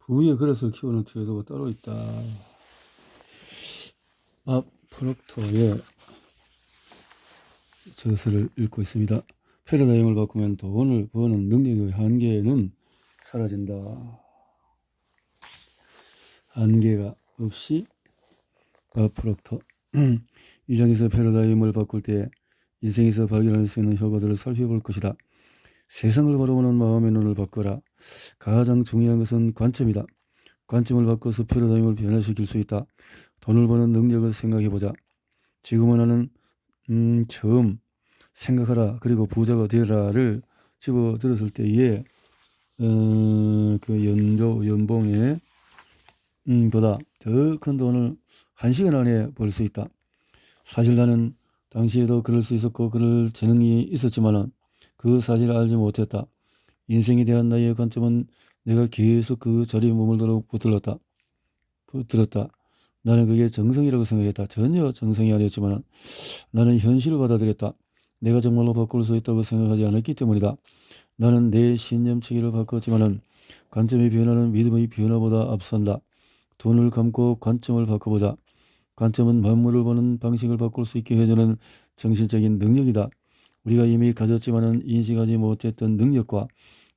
그 위에 그릇을 키우는 태도가 따로 있다. 앞 프록토의 저서를 읽고 있습니다. 패러다임을 바꾸면 돈을 버는 능력의 한계는 사라진다. 한계가 없이 앞 프록토. 이 장에서 패러다임을 바꿀 때 인생에서 발견할 수 있는 효과들을 살펴볼 것이다. 세상을 바라보는 마음의 눈을 바꿔라. 가장 중요한 것은 관점이다. 관점을 바꿔서 패러다임을 변화시킬 수 있다. 돈을 버는 능력을 생각해보자. 지금은 나는 처음 생각하라 그리고 부자가 되라를 집어들었을 때에 그 연봉에 보다 더 큰 돈을 1시간 안에 벌 수 있다. 사실 나는 당시에도 그럴 수 있었고 그럴 재능이 있었지만은 그 사실을 알지 못했다. 인생에 대한 나의 관점은 내가 계속 그 자리에 머물도록 붙들었다. 나는 그게 정성이라고 생각했다. 전혀 정성이 아니었지만 나는 현실을 받아들였다. 내가 정말로 바꿀 수 있다고 생각하지 않았기 때문이다. 나는 내 신념 체계를 바꿨지만 관점의 변화는 믿음의 변화보다 앞선다. 돈을 감고 관점을 바꿔보자. 관점은 만물을 보는 방식을 바꿀 수 있게 해주는 정신적인 능력이다. 우리가 이미 가졌지만 인식하지 못했던 능력과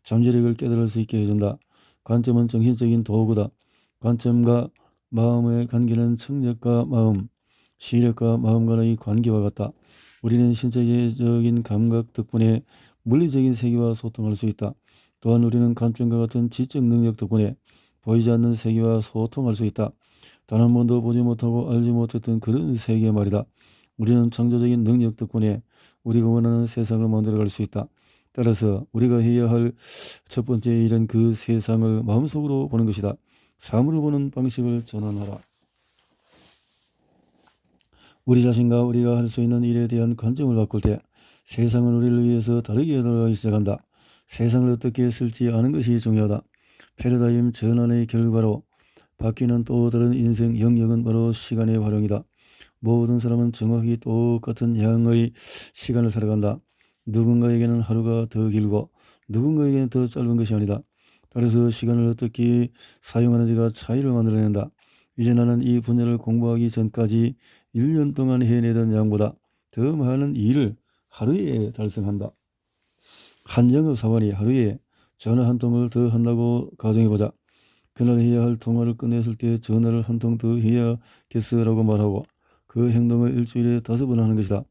잠재력을 깨달을 수 있게 해준다. 관점은 정신적인 도구다. 관점과 마음의 관계는 청력과 마음, 시력과 마음 간의 관계와 같다. 우리는 신체적인 감각 덕분에 물리적인 세계와 소통할 수 있다. 또한 우리는 관점과 같은 지적 능력 덕분에 보이지 않는 세계와 소통할 수 있다. 단 한 번도 보지 못하고 알지 못했던 그런 세계 말이다. 우리는 창조적인 능력 덕분에 우리가 원하는 세상을 만들어갈 수 있다. 따라서 우리가 해야 할 첫 번째 일은 그 세상을 마음속으로 보는 것이다. 사물을 보는 방식을 전환하라. 우리 자신과 우리가 할 수 있는 일에 대한 관점을 바꿀 때 세상은 우리를 위해서 다르게 돌아가기 시작한다. 세상을 어떻게 쓸지 아는 것이 중요하다. 패러다임 전환의 결과로 바뀌는 또 다른 인생 영역은 바로 시간의 활용이다. 모든 사람은 정확히 똑같은 양의 시간을 살아간다. 누군가에게는 하루가 더 길고 누군가에게는 더 짧은 것이 아니다. 따라서 시간을 어떻게 사용하는지가 차이를 만들어낸다. 이제 나는 이 분야를 공부하기 전까지 1년 동안 해내던 양보다 더 많은 일을 하루에 달성한다. 한 영업사원이 하루에 전화 한 통을 더 한다고 가정해보자. 그날 해야 할 통화를 끝냈을 때 전화를 한 통 더 해야겠어라고 말하고 그 행동을 일주일에 5번 하는 것이다.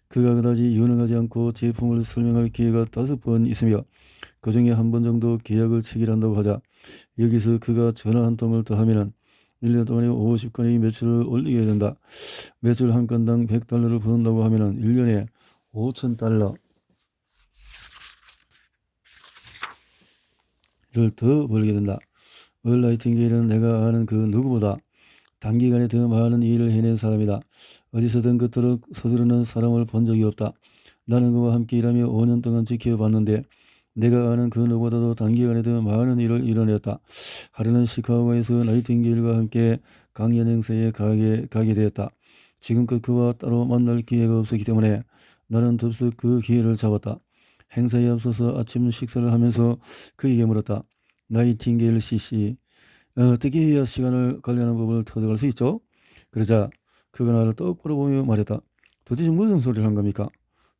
그가 그다지 유능하지 않고 제품을 설명할 기회가 5번 있으며 그 중에 한 번 정도 계약을 체결한다고 하자. 여기서 그가 전화 한 통을 더 하면은 1년 동안에 50건의 매출을 올리게 된다. 매출 한 건당 $100를 번다고 하면은 1년에 $5,000를 더 벌게 된다. 얼라이팅게일은 내가 아는 그 누구보다 단기간에 더 많은 일을 해낸 사람이다. 어디서든 그토록 서두르는 사람을 본 적이 없다. 나는 그와 함께 일하며 5년 동안 지켜봤는데 내가 아는 그 누구보다도 단기간에 더 많은 일을 이뤄냈다. 하루는 시카고에서 나이팅게일과 함께 강연 행사에 가게 되었다. 지금껏 그와 따로 만날 기회가 없었기 때문에 나는 덥석 그 기회를 잡았다. 행사에 앞서서 아침 식사를 하면서 그에게 물었다. 나이팅게일 씨씨, 어떻게 해야 시간을 관리하는 법을 터득할 수 있죠? 그러자 그가 나를 똑바로 보며 말했다. 도대체 무슨 소리를 한 겁니까?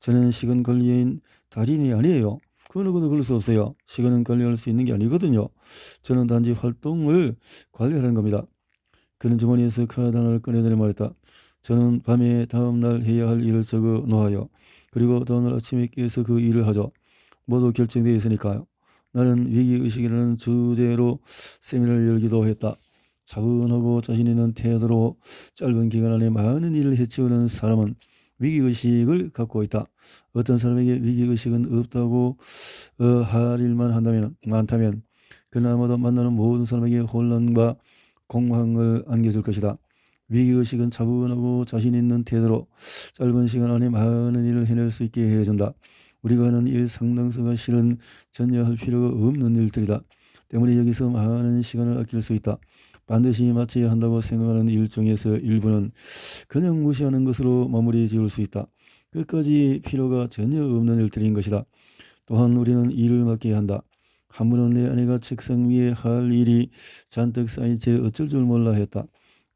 저는 시간 관리인 달인이 아니에요. 그 누구도 그럴 수 없어요. 시간은 관리할 수 있는 게 아니거든요. 저는 단지 활동을 관리하는 겁니다. 그는 주머니에서 카드 하나를 꺼내더니 말했다. 저는 밤에 다음날 해야 할 일을 적어 놓아요. 그리고 다음날 아침에 깨서 그 일을 하죠. 모두 결정되어 있으니까요. 나는 위기의식이라는 주제로 세미나를 열기도 했다. 차분하고 자신 있는 태도로 짧은 기간 안에 많은 일을 해치우는 사람은 위기의식을 갖고 있다. 어떤 사람에게 위기의식은 없다고 할 일만 많다면 그는 아마도 만나는 모든 사람에게 혼란과 공황을 안겨줄 것이다. 위기의식은 차분하고 자신 있는 태도로 짧은 시간 안에 많은 일을 해낼 수 있게 해준다. 우리가 하는 일 상당수가 실은 전혀 할 필요가 없는 일들이다. 때문에 여기서 많은 시간을 아낄 수 있다. 반드시 마쳐야 한다고 생각하는 일 중에서 일부는 그냥 무시하는 것으로 마무리 지을 수 있다. 끝까지 필요가 전혀 없는 일들인 것이다. 또한 우리는 일을 맡겨야 한다. 한 번은 내 아내가 책상 위에 할 일이 잔뜩 쌓인 채 어쩔 줄 몰라 했다.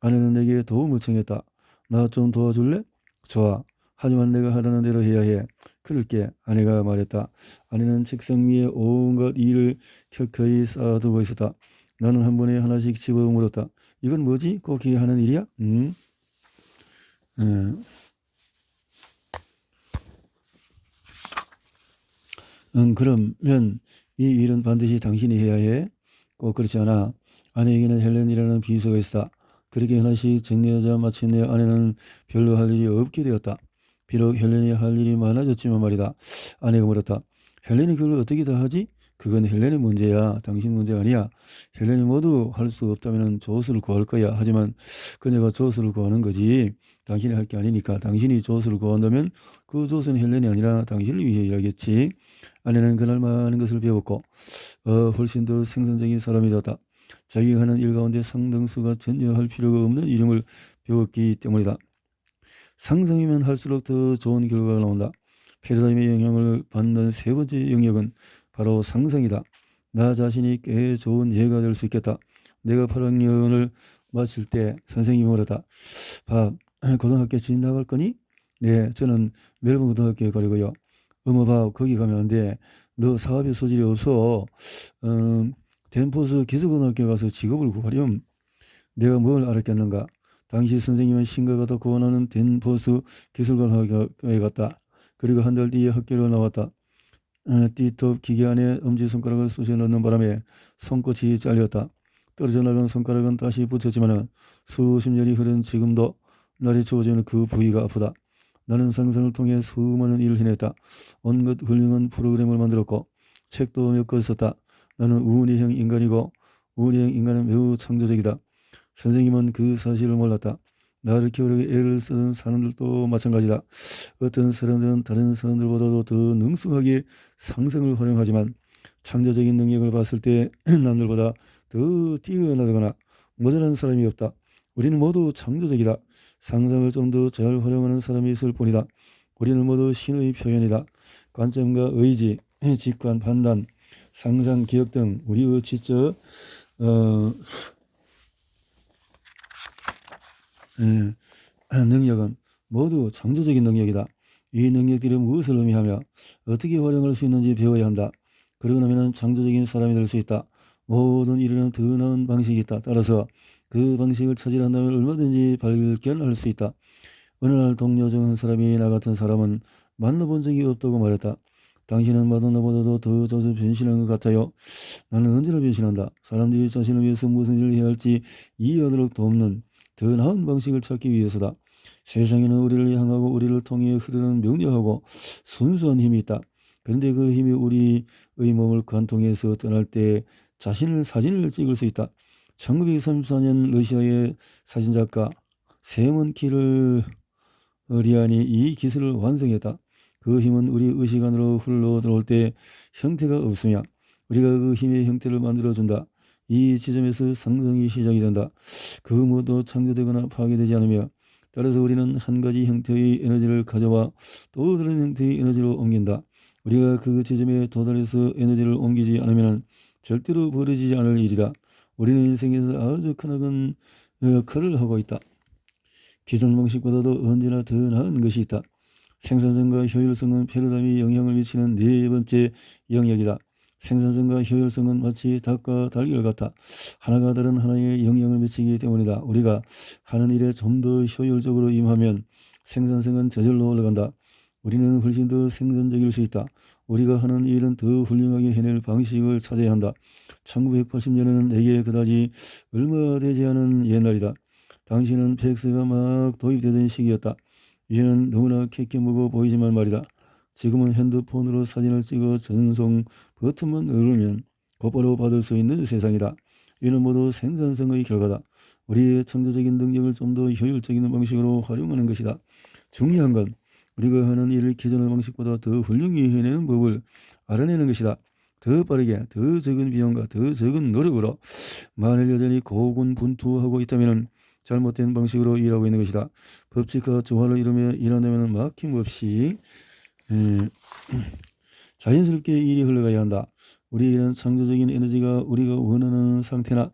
아내는 내게 도움을 청했다. 나 좀 도와줄래? 좋아. 하지만 내가 하라는 대로 해야 해. 그럴게. 아내가 말했다. 아내는 책상 위에 온갖 일을 켜켜이 쌓아두고 있었다. 나는 한 번에 하나씩 집어 물었다. 이건 뭐지? 꼭 해야 하는 일이야? 그러면 이 일은 반드시 당신이 해야 해. 꼭 그렇지 않아. 아내에게는 헬렌이라는 비서가 있었다. 그렇게 하나씩 정리하자 마침내 아내는 별로 할 일이 없게 되었다. 비록 헬렌이 할 일이 많아졌지만 말이다. 아내가 물었다. 헬렌이 그걸 어떻게 다 하지? 그건 헬렌의 문제야. 당신 문제가 아니야. 헬렌이 모두 할 수 없다면 조수를 구할 거야. 하지만 그녀가 조수를 구하는 거지. 당신이 할 게 아니니까. 당신이 조수를 구한다면 그 조수는 헬렌이 아니라 당신을 위해 일하겠지. 아내는 그날 많은 것을 배웠고 훨씬 더 생산적인 사람이 되었다. 자기가 하는 일 가운데 상당수가 전혀 할 필요가 없는 이름을 배웠기 때문이다. 상상이면 할수록 더 좋은 결과가 나온다. 패러다임의 영향을 받는 세 번째 영역은 바로 상상이다. 나 자신이 꽤 좋은 예가 될 수 있겠다. 내가 8학년을 마칠 때 선생님이 물었다. 밥, 고등학교 집 나갈 거니? 네, 저는 멜번 고등학교에 가려고요. 밥, 거기 가면 안 돼. 너 사업의 소질이 없어. 댄포스 기술고등학교 가서 직업을 구하렴. 내가 뭘 알았겠는가? 당시 선생님은 신가가 더 고원하는 댄포스 기술고등학교에 갔다. 그리고 한 달 뒤에 학교를 나왔다. 띠톱 기계 안에 엄지손가락을 쑤셔 넣는 바람에 손끝이 잘렸다. 떨어져 나간 손가락은 다시 붙였지만 수십 년이 흐른 지금도 날이 추워지는 그 부위가 아프다. 나는 상상을 통해 수많은 일을 해냈다. 온갖 훌륭한 프로그램을 만들었고 책도 몇 권 썼다. 나는 우은희형 인간이고 우은희형 인간은 매우 창조적이다. 선생님은 그 사실을 몰랐다. 나를 키우려고 애를 쓰는 사람들도 마찬가지다. 어떤 사람들은 다른 사람들보다도 더 능숙하게 상상을 활용하지만 창조적인 능력을 봤을 때 남들보다 더 뛰어나거나 모자란 사람이 없다. 우리는 모두 창조적이다. 상상을 좀 더 잘 활용하는 사람이 있을 뿐이다. 우리는 모두 신의 표현이다. 관점과 의지, 직관, 판단, 상상, 기억 등 우리의 지적 능력은 모두 창조적인 능력이다. 이 능력들이 무엇을 의미하며 어떻게 활용할 수 있는지 배워야 한다. 그러고 나면 창조적인 사람이 될 수 있다. 모든 일에는 더 나은 방식이 있다. 따라서 그 방식을 찾으려 한다면 얼마든지 발견할 수 있다. 어느 날 동료 중 한 사람이 나 같은 사람은 만나본 적이 없다고 말했다. 당신은 마돈나보다도 더 자주 변신하는 것 같아요. 나는 언제나 변신한다. 사람들이 자신을 위해서 무슨 일을 해야 할지 이해하도록 돕는 더 나은 방식을 찾기 위해서다. 세상에는 우리를 향하고 우리를 통해 흐르는 명료하고 순수한 힘이 있다. 그런데 그 힘이 우리의 몸을 관통해서 떠날 때 사진을 찍을 수 있다. 1934년 러시아의 사진작가 세먼 키르리안이 이 기술을 완성했다. 그 힘은 우리 의식 안으로 흘러 들어올 때 형태가 없으며 우리가 그 힘의 형태를 만들어준다. 이 지점에서 상상이 시작이 된다. 그 무엇도 창조되거나 파괴되지 않으며 따라서 우리는 한 가지 형태의 에너지를 가져와 또 다른 형태의 에너지로 옮긴다. 우리가 그 지점에 도달해서 에너지를 옮기지 않으면 절대로 벌어지지 않을 일이다. 우리는 인생에서 아주 크나큰 역할을 하고 있다. 기존 방식보다도 언제나 더 나은 것이 있다. 생산성과 효율성은 패러다임에 영향을 미치는 네 번째 영역이다. 생산성과 효율성은 마치 닭과 달걀 같아 하나가 다른 하나에 영향을 미치기 때문이다. 우리가 하는 일에 좀 더 효율적으로 임하면 생산성은 저절로 올라간다. 우리는 훨씬 더 생산적일 수 있다. 우리가 하는 일은 더 훌륭하게 해낼 방식을 찾아야 한다. 1980년에는 내게 그다지 얼마 되지 않은 옛날이다. 당시는 팩스가 막 도입되던 시기였다. 이제는 너무나 캐캐묵어 보이지만 말이다. 지금은 핸드폰으로 사진을 찍어 전송 버튼만 누르면 곧바로 받을 수 있는 세상이다. 이는 모두 생산성의 결과다. 우리의 창조적인 능력을 좀 더 효율적인 방식으로 활용하는 것이다. 중요한 건 우리가 하는 일을 기존의 방식보다 더 훌륭히 해내는 법을 알아내는 것이다. 더 빠르게, 더 적은 비용과 더 적은 노력으로 만일 여전히 고군분투하고 있다면 잘못된 방식으로 일하고 있는 것이다. 법칙과 조화를 이루며 일한다면 막힘없이 자연스럽게 일이 흘러가야 한다. 우리에게는 창조적인 에너지가 우리가 원하는 상태나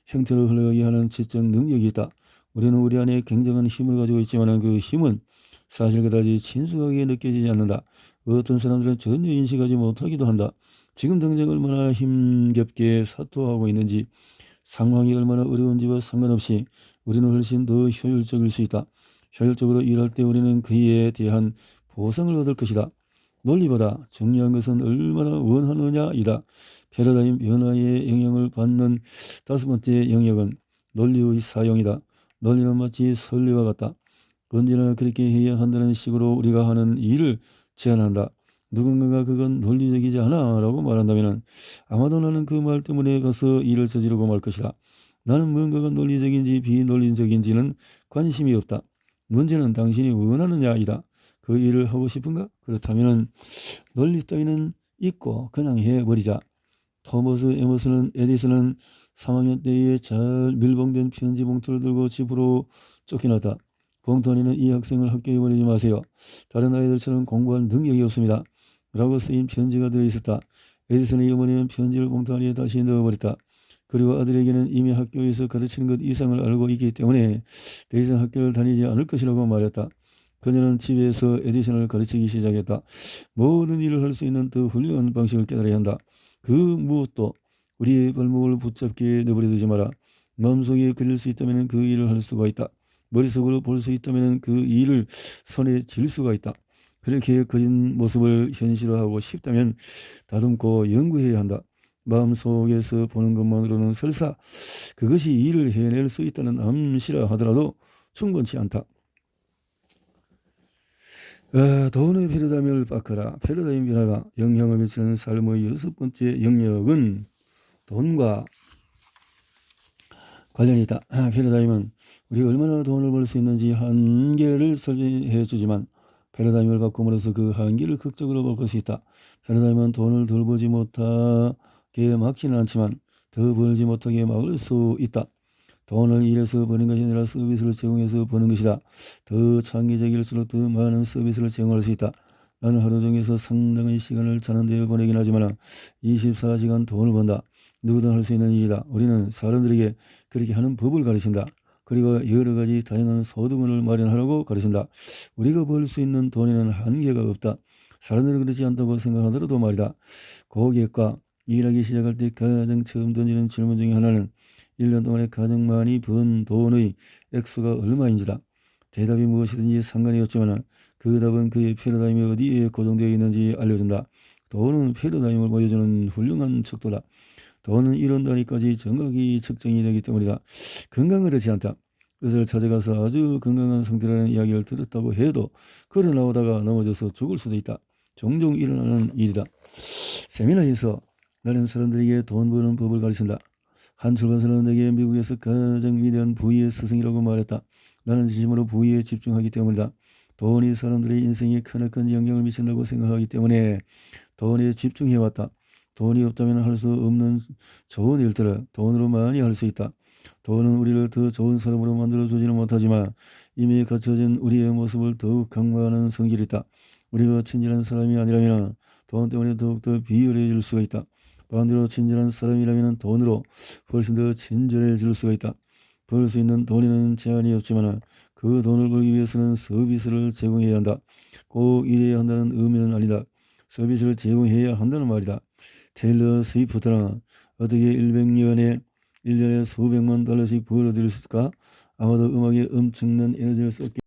형태로 흘러가게 하는 지적 능력이 있다. 우리는 우리 안에 굉장한 힘을 가지고 있지만 그 힘은 사실 그다지 친숙하게 느껴지지 않는다. 어떤 사람들은 전혀 인식하지 못하기도 한다. 지금 당장 얼마나 힘겹게 사투하고 있는지, 상황이 얼마나 어려운지와 상관없이 우리는 훨씬 더 효율적일 수 있다. 효율적으로 일할 때 우리는 그에 대한 보상을 얻을 것이다. 논리보다 중요한 것은 얼마나 원하느냐이다. 패러다임 변화의 영향을 받는 다섯 번째 영역은 논리의 사용이다. 논리는 마치 선리와 같다. 언제나 그렇게 해야 한다는 식으로 우리가 하는 일을 제안한다. 누군가가 그건 논리적이지 않아 라고 말한다면 아마도 나는 그 말 때문에 가서 일을 저지르고 말 것이다. 나는 무언가가 논리적인지 비논리적인지는 관심이 없다. 문제는 당신이 원하느냐이다. 그 일을 하고 싶은가? 그렇다면 논리 따위는 있고 그냥 해버리자. 토머스 에디슨은 3학년 때에 잘 밀봉된 편지 봉투를 들고 집으로 쫓겨났다. 봉투 안에는 이 학생을 학교에 보내지 마세요. 다른 아이들처럼 공부할 능력이 없습니다. 라고 쓰인 편지가 들어있었다. 에디슨의 어머니는 편지를 봉투 안에 다시 넣어버렸다. 그리고 아들에게는 이미 학교에서 가르치는 것 이상을 알고 있기 때문에 더 이상 학교를 다니지 않을 것이라고 말했다. 그녀는 집에서 에디슨을 가르치기 시작했다. 모든 일을 할 수 있는 더 훌륭한 방식을 깨달아야 한다. 그 무엇도 우리의 발목을 붙잡게 내버려 두지 마라. 마음속에 그릴 수 있다면 그 일을 할 수가 있다. 머릿속으로 볼 수 있다면 그 일을 손에 쥘 수가 있다. 그렇게 그린 모습을 현실화하고 싶다면 다듬고 연구해야 한다. 마음속에서 보는 것만으로는 설사 그것이 일을 해낼 수 있다는 암시라 하더라도 충분치 않다. 돈의 패러다임을 바꿔라. 패러다임 변화가 영향을 미치는 삶의 여섯 번째 영역은 돈과 관련이 있다. 패러다임은 우리가 얼마나 돈을 벌 수 있는지 한계를 설명해 주지만 패러다임을 바꿈으로써 그 한계를 극적으로 바꿀 수 있다. 패러다임은 돈을 덜 벌지 못하게 막지는 않지만 더 벌지 못하게 막을 수 있다. 돈을 일해서 버는 것이 아니라 서비스를 제공해서 버는 것이다. 더 창의적일수록 더 많은 서비스를 제공할 수 있다. 나는 하루 종일에서 상당한 시간을 자는 데 보내긴 하지만 24시간 돈을 번다. 누구든 할 수 있는 일이다. 우리는 사람들에게 그렇게 하는 법을 가르친다. 그리고 여러 가지 다양한 소득원을 마련하라고 가르친다. 우리가 벌 수 있는 돈에는 한계가 없다. 사람들은 그렇지 않다고 생각하더라도 말이다. 고객과 일하기 시작할 때 가장 처음 던지는 질문 중에 하나는 1년 동안에 가장 많이 번 돈의 액수가 얼마인지다. 대답이 무엇이든지 상관이 없지만 그 답은 그의 패러다임이 어디에 고정되어 있는지 알려준다. 돈은 패러다임을 보여주는 훌륭한 척도다. 돈은 이런 단위까지 정확히 측정이 되기 때문이다. 건강은 그렇지 않다. 의사를 찾아가서 아주 건강한 상태라는 이야기를 들었다고 해도 걸어 나오다가 넘어져서 죽을 수도 있다. 종종 일어나는 일이다. 세미나에서 나는 사람들에게 돈 버는 법을 가르친다. 한 출판사는 내게 미국에서 가장 위대한 부의 스승이라고 말했다. 나는 진심으로 부의에 집중하기 때문이다. 돈이 사람들의 인생에 크나큰 영향을 미친다고 생각하기 때문에 돈에 집중해왔다. 돈이 없다면 할 수 없는 좋은 일들을 돈으로 많이 할 수 있다. 돈은 우리를 더 좋은 사람으로 만들어주지는 못하지만 이미 갖춰진 우리의 모습을 더욱 강화하는 성질이 있다. 우리가 친절한 사람이 아니라면 돈 때문에 더욱더 비열해질 수가 있다. 반대로 친절한 사람이라면 돈으로 훨씬 더 친절해질 수가 있다. 벌 수 있는 돈에는 제한이 없지만 그 돈을 벌기 위해서는 서비스를 제공해야 한다. 꼭 일해야 한다는 의미는 아니다. 서비스를 제공해야 한다는 말이다. 테일러 스위프트는 어떻게 1년에 수백만 달러씩 벌어들일 수 있을까? 아마도 음악에 엄청난 에너지를 썼기